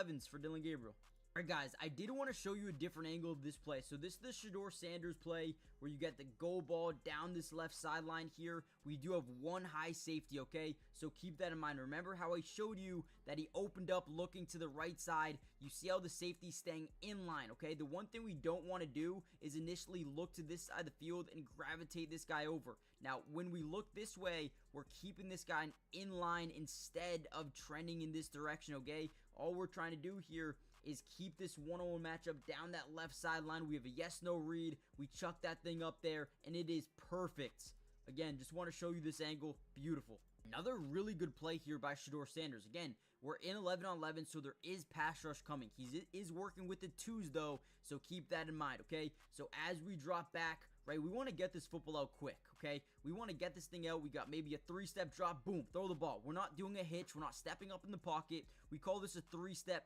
11s for Dillon Gabriel. Alright guys, I did want to show you a different angle of this play. So this is the Shedeur Sanders play where you get the go ball down this left sideline here. We do have one high safety, okay? So keep that in mind. Remember how I showed you that he opened up looking to the right side. You see how the safety's staying in line, okay? The one thing we don't want to do is initially look to this side of the field and gravitate this guy over. Now, when we look this way, we're keeping this guy in line instead of trending in this direction, okay? All we're trying to do here is keep this one-on-one matchup down that left sideline. We have a yes-no read. We chuck that thing up there, and it is perfect. Again, just want to show you this angle. Beautiful. Another really good play here by Shedeur Sanders. Again, we're in 11 on 11, so there is pass rush coming. He is working with the twos, though, so keep that in mind, okay? So as we drop back, right, we want to get this football out quick, okay? We want to get this thing out. We got maybe a three-step drop. Boom, throw the ball. We're not doing a hitch. We're not stepping up in the pocket. We call this a three-step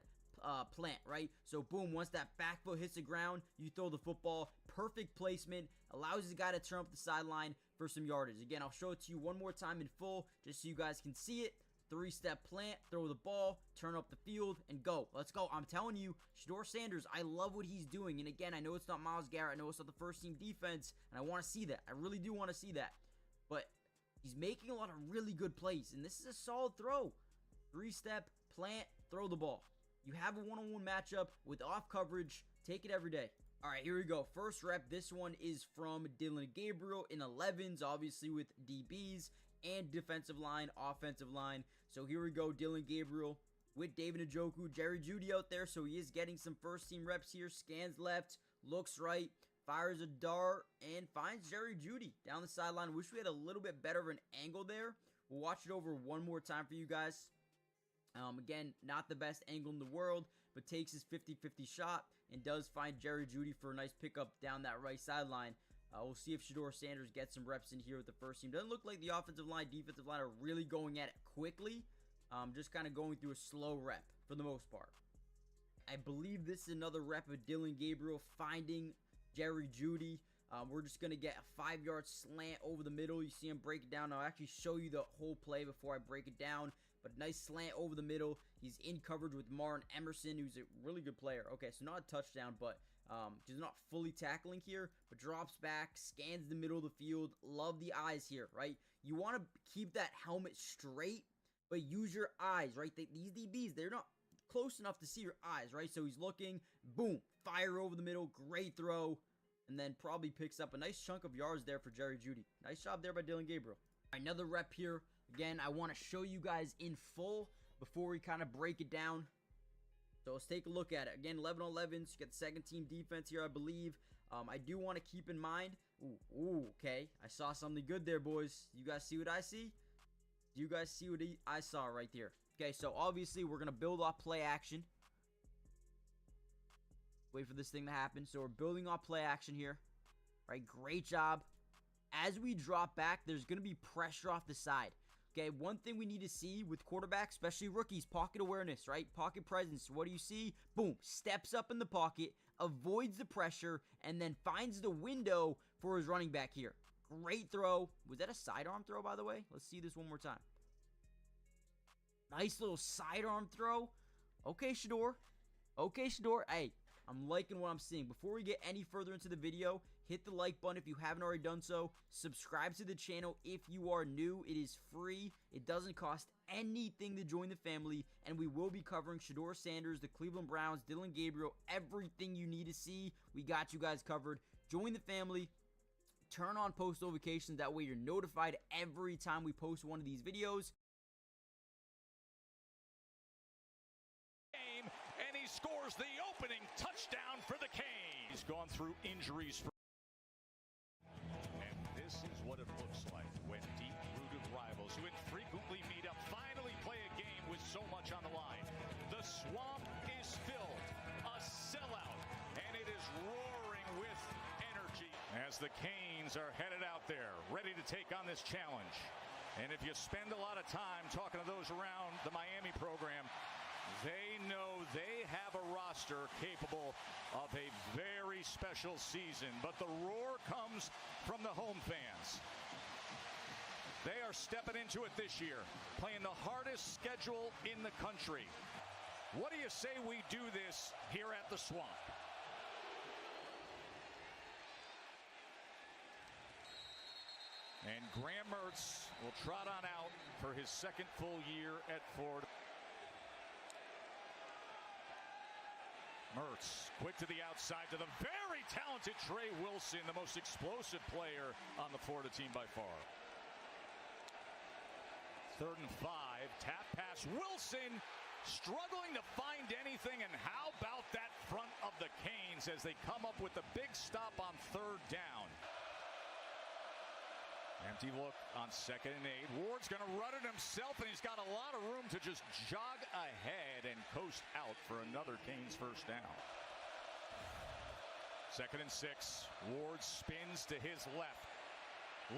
plant, right? So boom, once that back foot hits the ground, you throw the football. Perfect placement, allows the guy to turn up the sideline for some yardage. Again, I'll show it to you one more time in full just so you guys can see it. Three-step plant, throw the ball, turn up the field, and go. Let's go. I'm telling you, Shedeur Sanders, I love what he's doing. And again, I know it's not Myles Garrett. I know it's not the first-team defense, and I want to see that. I really do want to see that. But he's making a lot of really good plays, and this is a solid throw. Three-step plant, throw the ball. You have a one-on-one matchup with off coverage. Take it every day. All right, here we go. First rep. This one is from Dillon Gabriel in 11s, obviously with DBs and defensive line, offensive line. So here we go. Dillon Gabriel with David Njoku, Jerry Jeudy out there. So he is getting some first-team reps here. Scans left, looks right, fires a dart, and finds Jerry Jeudy down the sideline. Wish we had a little bit better of an angle there. We'll watch it over one more time for you guys. Again, not the best angle in the world, but takes his 50-50 shot and does find Jerry Jeudy for a nice pickup down that right sideline. We'll see if Shedeur Sanders gets some reps in here with the first team. Doesn't look like the offensive line, defensive line are really going at it quickly. Just kind of going through a slow rep for the most part. I believe this is another rep of Dillon Gabriel finding Jerry Jeudy. We're just going to get a 5-yard slant over the middle. You see him break it down. I'll actually show you the whole play before I break it down. But nice slant over the middle. He's in coverage with Martin Emerson, who's a really good player. Okay, so not a touchdown, but just not fully tackling here. But drops back, scans the middle of the field. Love the eyes here, right? You want to keep that helmet straight, but use your eyes, right? These DBs, they're not close enough to see your eyes, right? So he's looking, boom, fire over the middle, great throw. And then probably picks up a nice chunk of yards there for Jerry Jeudy. Nice job there by Dillon Gabriel. Another rep here. Again, I want to show you guys in full before we kind of break it down. So let's take a look at it. Again, 11 on 11s. You get the second team defense here, I believe. I do want to keep in mind. Ooh, okay. I saw something good there, boys. You guys see what I see? Do you guys see what I saw right there? Okay, so obviously we're going to build off play action. Wait for this thing to happen. So we're building off play action here. Right, great job. As we drop back, there's going to be pressure off the side. Okay, one thing we need to see with quarterbacks, especially rookies, pocket awareness, right? Pocket presence. What do you see? Boom, steps up in the pocket, avoids the pressure, and then finds the window for his running back here. Great throw. Was that a sidearm throw, by the way? Let's see this one more time. Nice little sidearm throw. Okay, Shedeur. Okay, Shedeur. Hey, I'm liking what I'm seeing. Before we get any further into the video, hit the like button if you haven't already done so. Subscribe to the channel if you are new. It is free. It doesn't cost anything to join the family. And we will be covering Shedeur Sanders, the Cleveland Browns, Dillon Gabriel, everything you need to see. We got you guys covered. Join the family. Turn on post notifications. That way you're notified every time we post one of these videos. And he scores the opening touchdown for the Canes. He's gone through injuries. And this is what it looks like when deep-rooted rivals who infrequently meet up finally play a game with so much on the line. The swamp is filled, a sellout, and it is roaring with energy as the Canes are headed out there, ready to take on this challenge. And if you spend a lot of time talking to those around the Miami program, they know they have a roster capable of a very special season. But the roar comes from the home fans. They are stepping into it this year, playing the hardest schedule in the country. What do you say we do this here at the Swamp? And Graham Mertz will trot on out for his second full year at Florida. Mertz, quick to the outside to the very talented Trey Wilson, the most explosive player on the Florida team by far. 3rd and 5, tap pass, Wilson struggling to find anything, and how about that front of the Canes as they come up with the big stop on 3rd down. Empty look on 2nd and 8. Ward's going to run it himself, and he's got a lot of room to just jog ahead and coast out for another Canes first down. 2nd and 6. Ward spins to his left,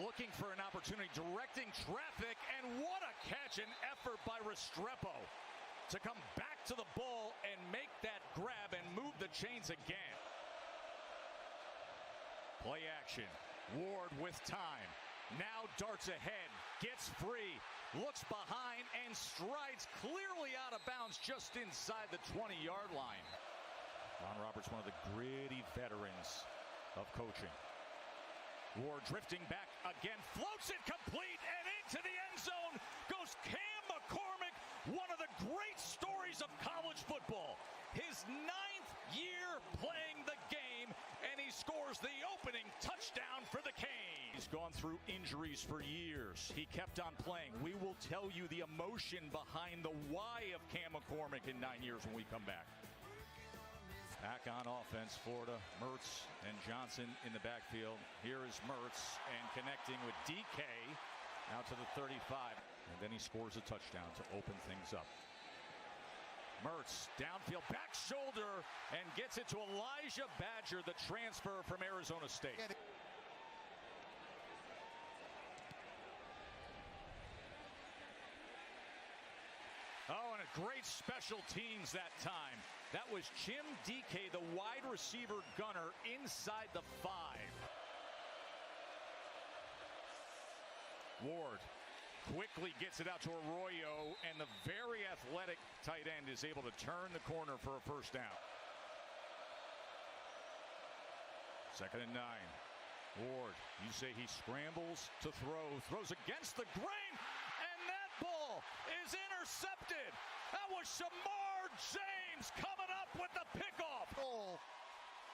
looking for an opportunity, directing traffic, and what a catch and effort by Restrepo to come back to the ball and make that grab and move the chains again. Play action. Ward with time. Now darts ahead, gets free, looks behind, and strides clearly out of bounds just inside the 20-yard line. Ron Roberts, one of the gritty veterans of coaching. Ward drifting back again, floats it complete, and into the end zone goes Cam McCormick, one of the great stories of college football. His 9th year playing the game, and he scores the opening touchdown for the Canes. He's gone through injuries for years. He kept on playing. We will tell you the emotion behind the why of Cam McCormick in 9 years when we come back. Back on offense, Florida. Mertz and Johnson in the backfield. Here is Mertz, and connecting with DK out to the 35. And then he scores a touchdown to open things up. Mertz downfield, back shoulder, and gets it to Elijah Badger, the transfer from Arizona State. Oh, and a great special teams that time. That was Jim DK, the wide receiver gunner, inside the 5. Ward quickly gets it out to Arroyo, and the very athletic tight end is able to turn the corner for a first down. 2nd and 9. Ward, you say he scrambles to throw, throws against the grain, and that ball is intercepted. That was Shamar James coming up with the pickoff.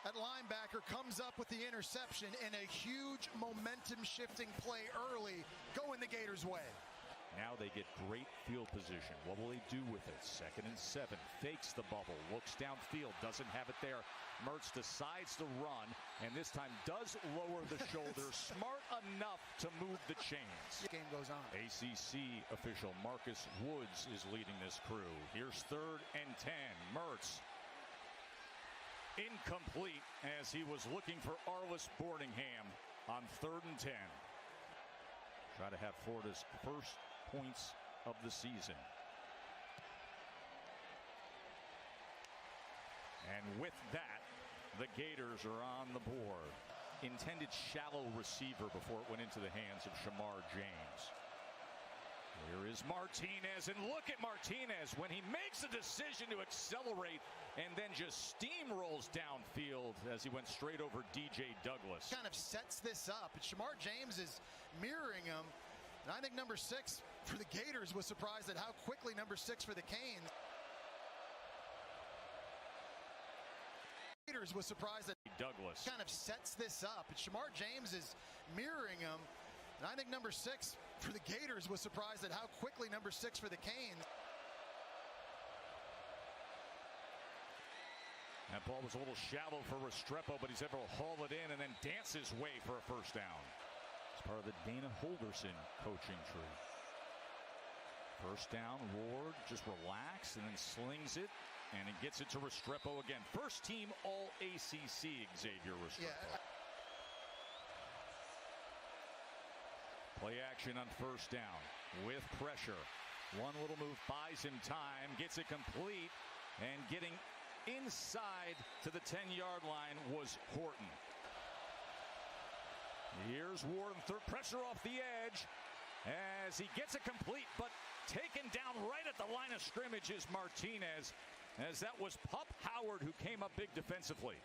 At linebacker comes up with the interception in a huge momentum shifting play early, going the Gators' way. Now they get great field position. What will they do with it? 2nd and 7. Fakes the bubble. Looks downfield. Doesn't have it there. Mertz decides to run, and this time does lower the shoulder. Smart enough to move the chains. Game goes on. ACC official Marcus Woods is leading this crew. Here's 3rd and 10. Mertz. Incomplete as he was looking for Arliss Boardingham on 3rd and 10. Try to have Florida's first points of the season. And with that, the Gators are on the board. Intended shallow receiver before it went into the hands of Shamar James. Here is Martinez, and look at Martinez when he makes a decision to accelerate and then just steamrolls downfield as he went straight over DJ Douglas. Kind of sets this up. Shamar James is mirroring him. And I think number 6 for the Gators was surprised at how quickly number 6 for the Canes. Gators was surprised that Douglas kind of sets this up. Shamar James is mirroring him. And I think number 6 for the Gators was surprised at how quickly number 6 for the Canes. That ball was a little shallow for Restrepo, but he's able to haul it in and then dance his way for a first down. It's part of the Dana Holgorsen coaching tree. First down, Ward just relaxed and then slings it, and he gets it to Restrepo again. First team All-ACC, Xavier Restrepo. Yeah. Play action on first down with pressure. One little move buys him time, gets it complete, and getting inside to the 10-yard line was Horton. Here's Ward, third pressure off the edge as he gets it complete, but taken down right at the line of scrimmage is Martinez. as that was Pup Howard who came up big defensively.